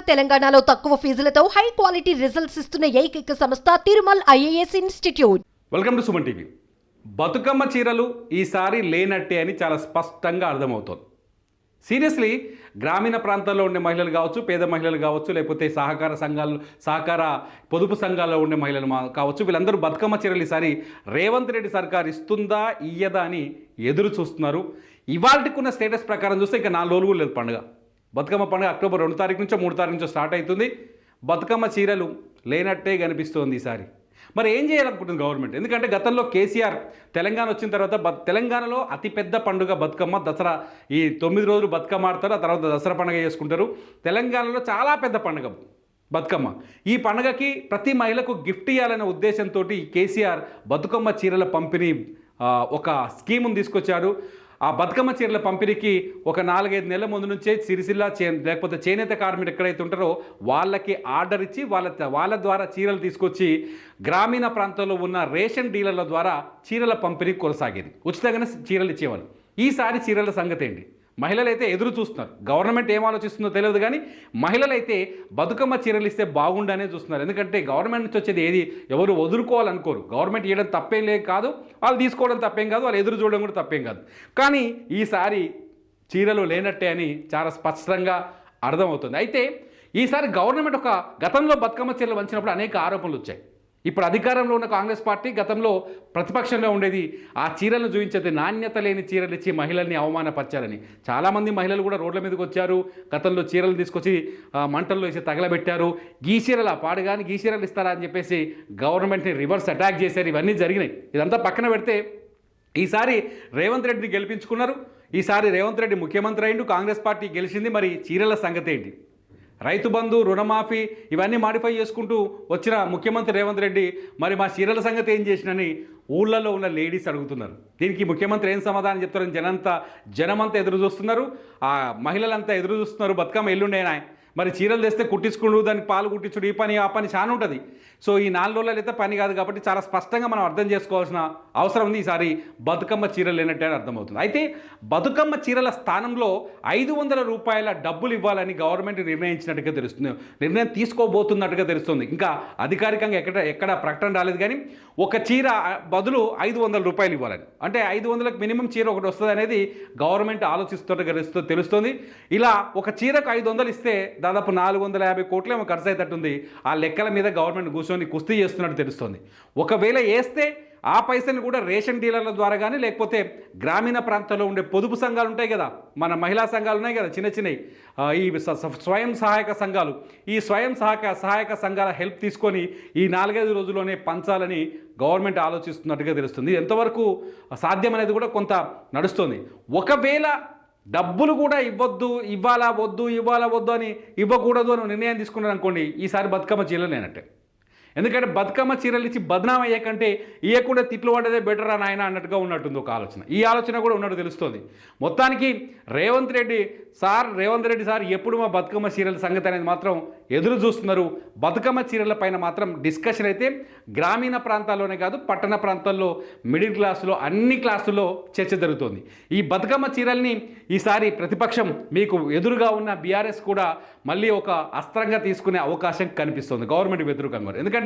తెలంగాణలో తక్కువ ఫీజులతో high quality results ఇస్తున్న ఏకైక సంస్థ Tirumal IAS institute. Welcome to Suman TV. Bathukamma చీరలు ఈసారి లేనట్టే అని చాలా స్పష్టంగా అర్థమవుతోంది. సీరియస్లీ గ్రామీణ ప్రాంతాల్లో ఉండే మహిళలు కావచ్చు, పేద మహిళలు కావచ్చు, లేకపోతే సహకార పొదుపు సంఘాల్లో ఉండే మహిళలు కావచ్చు, వీళ్ళందరూ బతుకమ్మ చీరలు ఈసారి రేవంత్ రెడ్డి సర్కార్ ఇస్తుందా ఇయ్యదా అని ఎదురు చూస్తున్నారు. ఇవాళకున్న స్టేటస్ ప్రకారం చూస్తే ఇంకా 4 రోజులు లేదు పండుగ. బతుకమ్మ పండుగ అక్టోబర్ 2 తారీఖు నుంచో 3 తారీఖు నుంచో స్టార్ట్ అవుతుంది. బతుకమ్మ చీరలు లేనట్టే కనిపిస్తోంది ఈసారి. మరి ఏం చేయాలనుకుంటుంది గవర్నమెంట్? ఎందుకంటే గతంలో కేసీఆర్ తెలంగాణ వచ్చిన తర్వాత తెలంగాణలో అతిపెద్ద పండుగ బతుకమ్మ, దసరా. ఈ 9 రోజులు బతుకమ్మ ఆడతారు, ఆ తర్వాత దసరా పండుగ చేసుకుంటారు. తెలంగాణలో చాలా పెద్ద పండుగ బతుకమ్మ. ఈ పండుగకి ప్రతి మహిళకు గిఫ్ట్ ఇవ్వాలనే ఉద్దేశంతో కేసీఆర్ బతుకమ్మ చీరల పంపిణీ ఒక స్కీమును తీసుకొచ్చాడు. ఆ బతుకమ్మ చీరల పంపిణీకి ఒక 4-5 నెలల ముందు నుంచే సిరిసిల్ల లేకపోతే చేనేత కార్మికులు ఎక్కడైతే ఉంటారో వాళ్ళకి ఆర్డర్ ఇచ్చి వాళ్ళ ద్వారా చీరలు తీసుకొచ్చి గ్రామీణ ప్రాంతాల్లో ఉన్న రేషన్ డీలర్ల ద్వారా చీరల పంపిణీ కొనసాగేది. ఉచితంగానే చీరలు ఇచ్చేవాళ్ళు. ఈసారి చీరల సంగతి ఏంటి? మహిళలు అయితే ఎదురు చూస్తున్నారు. గవర్నమెంట్ ఏం ఆలోచిస్తుందో తెలియదు, కానీ మహిళలు అయితే బతుకమ్మ చీరలు ఇస్తే బాగుండనే చూస్తున్నారు. ఎందుకంటే గవర్నమెంట్ నుంచి వచ్చేది ఏది ఎవరు వదులుకోవాలనుకోరు. గవర్నమెంట్ ఇవ్వడం తప్పేం లేదు కాదు, వాళ్ళు తీసుకోవడం తప్పేం కాదు, వాళ్ళు ఎదురు చూడడం కూడా తప్పేం కాదు. కానీ ఈసారి చీరలు లేనట్టే అని చాలా స్పష్టంగా అర్థమవుతుంది. అయితే ఈసారి గవర్నమెంట్ గతంలో బతుకమ్మ చీరలు వంచినప్పుడు అనేక ఆరోపణలు వచ్చాయి. ఇప్పుడు అధికారంలో ఉన్న కాంగ్రెస్ పార్టీ గతంలో ప్రతిపక్షంలో ఉండేది. ఆ చీరలను చూపించేది నాణ్యత లేని చీరలు ఇచ్చి మహిళల్ని అవమానపరిచారని చాలామంది మహిళలు కూడా రోడ్ల మీదకి వచ్చారు. గతంలో చీరలు తీసుకొచ్చి మంటల్లో వేసి తగలబెట్టారు. గీ చీరలు పాడుగాని గీ చీరలు ఇస్తారా అని చెప్పేసి గవర్నమెంట్ని రివర్స్ అటాక్ చేశారు. ఇవన్నీ జరిగినాయి. ఇదంతా పక్కన పెడితే ఈసారి రేవంత్ రెడ్డిని గెలిపించుకున్నారు. ఈసారి రేవంత్ రెడ్డి ముఖ్యమంత్రి అయిండు, కాంగ్రెస్ పార్టీ గెలిచింది. మరి చీరల సంగతి ఏంటి? రైతు బంధు, రుణమాఫీ ఇవన్నీ మాడిఫై చేసుకుంటూ వచ్చిన ముఖ్యమంత్రి రేవంత్ రెడ్డి మరి మా చీరల సంగతి ఏం చేసినని ఊళ్ళల్లో ఉన్న లేడీస్ అడుగుతున్నారు. దీనికి ముఖ్యమంత్రి ఏం సమాధానం చెప్తారని జనమంతా ఎదురు చూస్తున్నారు. ఆ మహిళలంతా ఎదురు చూస్తున్నారు. బతుకమ్మ ఎల్లుండేనా మరి చీరలు తెస్తే కుట్టించుకుంటూ దానికి పాలు కుట్టించుడు, ఈ పని ఆ పని చాలా ఉంటుంది. సో ఈ 4 రోజులు అయితే పని కాదు కాబట్టి చాలా స్పష్టంగా మనం అర్థం చేసుకోవాల్సిన అవసరం ఉంది. ఈసారి బతుకమ్మ చీరలు లేనట్టే అర్థమవుతుంది. అయితే బతుకమ్మ చీరల స్థానంలో 500 రూపాయల డబ్బులు ఇవ్వాలని గవర్నమెంట్ నిర్ణయించినట్టుగా తెలుస్తుంది, నిర్ణయం తీసుకోబోతున్నట్టుగా తెలుస్తుంది. ఇంకా అధికారికంగా ఎక్కడ ప్రకటన రాలేదు, కానీ ఒక చీర బదులు 500 రూపాయలు ఇవ్వాలని, అంటే 500లకు మినిమం చీర ఒకటి వస్తుంది అనేది గవర్నమెంట్ ఆలోచిస్తున్నట్టుగా తెలుస్తుంది. ఇలా ఒక చీరకు 500 ఇస్తే దాదాపు 450 కోట్లు ఏమో ఖర్చు అయ్యేటట్టుంది. ఆ లెక్కల మీద గవర్నమెంట్ కూర్చొని కుస్తీ చేస్తున్నట్టు తెలుస్తుంది. ఒకవేళ వేస్తే ఆ పైసలు కూడా రేషన్ డీలర్ల ద్వారా కానీ, లేకపోతే గ్రామీణ ప్రాంతాల్లో ఉండే పొదుపు సంఘాలు ఉంటాయి కదా, మన మహిళా సంఘాలు ఉన్నాయి కదా, చిన్నవి ఈ స్వయం సహాయక సంఘాలు, ఈ స్వయం సహాయక సంఘాల హెల్ప్ తీసుకొని ఈ 4-5 రోజుల్లోనే పంచాలని గవర్నమెంట్ ఆలోచిస్తున్నట్టుగా తెలుస్తుంది. ఎంతవరకు సాధ్యం అనేది కూడా కొంత నడుస్తుంది. ఒకవేళ డబ్బులు కూడా ఇవ్వాలా వద్దు అని ఇవ్వకూడదు అని నిర్ణయం తీసుకున్నారు అనుకోండి, ఈసారి బతుకమ్మ చీరలు లేనట్టే. ఎందుకంటే బతుకమ్మ చీరలు ఇచ్చి బదనాం అయ్యే కంటే ఇవ్వకుండా తిట్లు పడ్డదే బెటర్ అని ఆయన అన్నట్టుగా ఉన్నట్టుంది ఒక ఆలోచన. ఈ ఆలోచన కూడా ఉన్నట్టు తెలుస్తుంది. మొత్తానికి రేవంత్ రెడ్డి సార్ ఎప్పుడు మా బతుకమ్మ చీరల సంగతి అనేది మాత్రం ఎదురు చూస్తున్నారు. బతుకమ్మ చీరల పైన మాత్రం డిస్కషన్ అయితే గ్రామీణ ప్రాంతాల్లోనే కాదు, పట్టణ ప్రాంతాల్లో, మిడిల్ క్లాసులో, అన్ని క్లాసుల్లో చర్చ జరుగుతోంది. ఈ బతుకమ్మ చీరల్ని ఈసారి ప్రతిపక్షం మీకు ఎదురుగా ఉన్న బీఆర్ఎస్ కూడా మళ్ళీ ఒక అస్త్రంగా తీసుకునే అవకాశం కనిపిస్తుంది గవర్నమెంట్ వ్యతిరేకంగా. ఎందుకంటే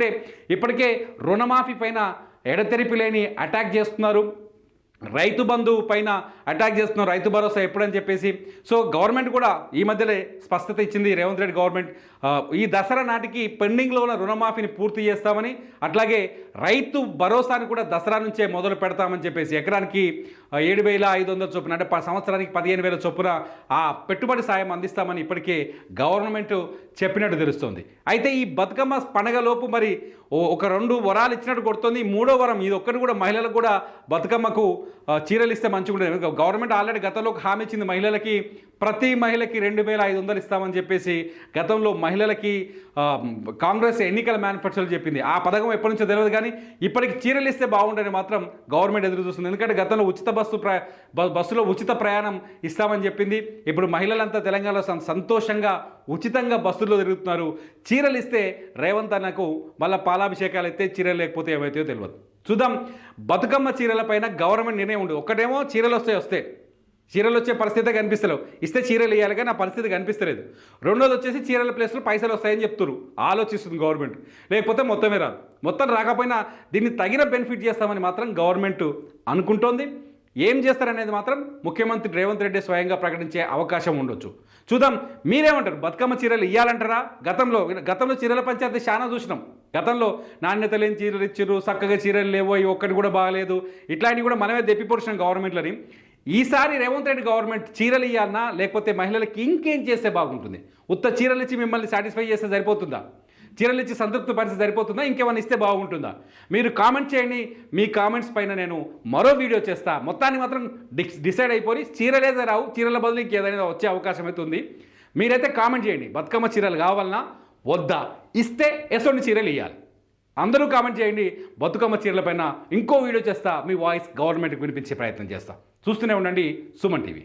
ఇప్పటికే రుణమాఫీ పైన ఎడతెరిపి లేని అటాక్ చేస్తున్నారు, రైతు బంధు పైన అటాక్ చేస్తున్నారు, రైతు భరోసా ఎప్పుడని చెప్పేసి. సో గవర్నమెంట్ కూడా ఈ మధ్యలో స్పష్టత ఇచ్చింది రేవంత్ రెడ్డి గవర్నమెంట్. ఈ దసరా నాటికి పెండింగ్లో ఉన్న రుణమాఫీని పూర్తి చేస్తామని, అట్లాగే రైతు భరోసాని కూడా దసరా నుంచే మొదలు పెడతామని చెప్పేసి ఎకరానికి 7,500 చొప్పున, అంటే సంవత్సరానికి 15,000 చొప్పున ఆ పెట్టుబడి సాయం అందిస్తామని ఇప్పటికే గవర్నమెంట్ చెప్పినట్టు తెలుస్తుంది. అయితే ఈ బతుకమ్మ పండగలోపు మరి ఒక 2 వరాలు ఇచ్చినట్టు కొడుతుంది. 3వ వరం ఇది ఒక్కటి కూడా మహిళలకు కూడా బతుకమ్మకు చీరలు ఇస్తే మంచిగా ఉంటుంది. గవర్నమెంట్ ఆల్రెడీ గతంలో హామీ ఇచ్చింది మహిళలకి, ప్రతి మహిళకి 2,500 ఇస్తామని చెప్పేసి గతంలో మహిళలకి కాంగ్రెస్ ఎన్నికల మేనిఫెస్టోలో చెప్పింది. ఆ పథకం ఎప్పటి నుంచో తెలియదు, కానీ ఇప్పటికి చీరలు ఇస్తే బాగుండని మాత్రం గవర్నమెంట్ ఎదురు చూస్తుంది. ఎందుకంటే గతంలో బస్సులో ఉచిత ప్రయాణం ఇస్తామని చెప్పింది. ఇప్పుడు మహిళలంతా తెలంగాణలో సంతోషంగా ఉచితంగా బస్సుల్లో తిరుగుతున్నారు. చీరలు ఇస్తే రేవంత్ అన్నకు మళ్ళీ పాలాభిషేకాలు అయితే చీరలు లేకపోతే ఏవైతే తెలియదు. చూద్దాం. బతుకమ్మ చీరల పైన గవర్నమెంట్ నిర్ణయం ఉండదు. ఒక్కటేమో చీరలు వస్తే చీరలు వచ్చే పరిస్థితే కనిపిస్తలేవు. ఇస్తే చీరలు ఇవ్వాలి కానీ ఆ పరిస్థితి కనిపిస్తలేదు. రెండోది వచ్చేసి చీరల ప్లేస్లో పైసలు వస్తాయని చెప్తున్నారు. ఆలోచిస్తుంది గవర్నమెంట్. లేకపోతే మొత్తమే రాదు. మొత్తం రాకపోయినా దీన్ని తగిన బెనిఫిట్ చేస్తామని మాత్రం గవర్నమెంట్ అనుకుంటోంది. ఏం చేస్తారనేది మాత్రం ముఖ్యమంత్రి రేవంత్ రెడ్డి స్వయంగా ప్రకటించే అవకాశం ఉండొచ్చు. చూద్దాం, మీరేమంటారు? బతుకమ్మ చీరలు ఇవ్వాలంటారా? గతంలో చీరల పంచాయతీ చాలా చూసినాం. గతంలో నాణ్యత లేని చీరలు ఇచ్చారు, చక్కగా చీరలు లేవో, ఒక్కటి కూడా బాగాలేదు, ఇట్లాంటివి కూడా మనమే దెప్పిపొడిచినాం గవర్నమెంట్లని. ఈసారి రేవంత్ రెడ్డి గవర్నమెంట్ చీరలు ఇవ్వాలన్నా లేకపోతే మహిళలకి ఇంకేం చేస్తే బాగుంటుంది? ఉత్త చీరలు ఇచ్చి మిమ్మల్ని సాటిస్ఫై చేస్తే సరిపోతుందా? చీరలు ఇచ్చి సంతృప్తి పరిస్థితి సరిపోతుందా? ఇంకేమైనా ఇస్తే బాగుంటుందా? మీరు కామెంట్ చేయండి. మీ కామెంట్స్ పైన నేను మరో వీడియో చేస్తా. మొత్తాన్ని మాత్రం డిసైడ్ అయిపోయి చీరలేదే రావు, చీరల బదులు ఇంకేదైనా వచ్చే అవకాశం అయితే ఉంది. మీరైతే కామెంట్ చేయండి, బతుకమ్మ చీరలు కావాలన్నా వద్దా? ఇస్తే ఎసొంటి చీరలు ఇవ్వాలి. అందరూ కామెంట్ చేయండి. బతుకమ్మ చీరల పైన ఇంకో వీడియో చేస్తా. మీ వాయిస్ గవర్నమెంట్కి వినిపించే ప్రయత్నం చేస్తా. చూస్తూనే ఉండండి సుమన్ టీవీ.